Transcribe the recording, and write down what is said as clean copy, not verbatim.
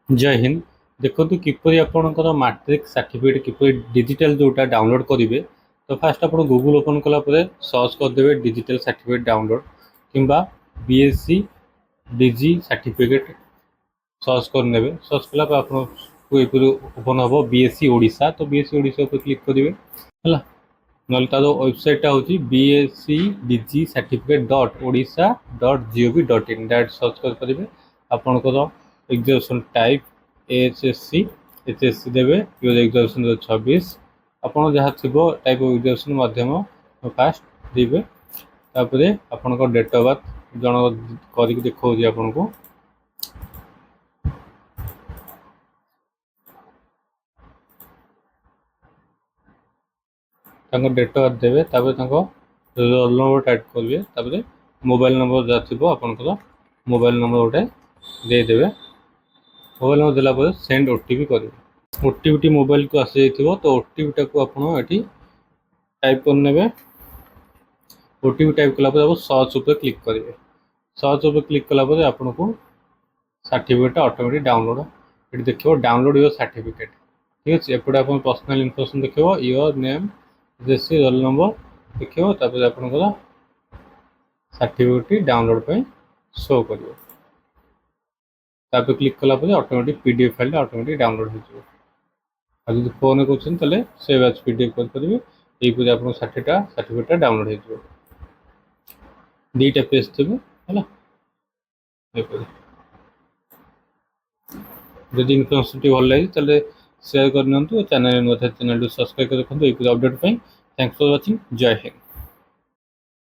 जय हिंद। देखो किपरि आपणकर मैट्रिक सर्टिफिकेट किपरि डिजिटल जोटा डाउनलोड करेंगे। तो फास्ट आप गूगल ओपन कलापर सर्च करदे डिजिटल सर्टिफिकेट डाउनलोड किंबा बीएससी डिजी सर्टिफिकेट सर्च करने। सर्च कला आपको ओपन हम बीएसई ओडिशा। तो बीएसई ओडिशा पर क्लिक करेंगे है ना तार वेबसाइटा हूँ BSC digi certificate dot Odisha dot gov.in direct search करेंगे। आपणकर एग्जामिनेशन टाइप एचएससी देवे यूज एग्जामिनेशन 2026 आपन जहाँ थी टाइप ऑफ एग्जामिनेशन माध्यम फास्ट देवे। तापर आपन डेट ऑफ बर्थ जन कर देखा आपन को डेट ऑफ बर्थ देवे। रोल नंबर टाइप करेंगे। मोबाइल नंबर जहाँ थी आपंकर मोबाइल नंबर गोटे देदेवे। मोबाइल नंबर देला सेंड ओटीपी करेंगे। ओटीपी मोबाइल को आसी जाइए तो ओटीपी टाक आपड़ी टाइप करने। ओटीपी टाइप कलापर आप सर्च उपर क्लिक करेंगे। सर्च उपर क्लिक कलापर आपन को सर्टिफिकेट ऑटोमेटिक डाउनलोड ये देखो डाउनलोड योर सर्टिफिकेट। ठीक अच्छे एपटे आप पर्सनल इनफॉरमेशन देखो योर नेम जैसे रोल नंबर देखो तापर आपंकर सर्टिफिकेट डाउनलोड पे शो करियो। तापर क्लिक कलापर automatic PDF file automatic download हो। जो फोन कर सेव एज पीडीएफ करेंगे ये आप सर्टिफिकेट डाउनलोड हो। दुईटा पेज थे है जदि इनफर्मेशन भल लगे शेयर करनी चैनल चैनल सब्सक्राइब कर देखो ये अपडेट थैंक्स फॉर वाचिंग। जय हिंद।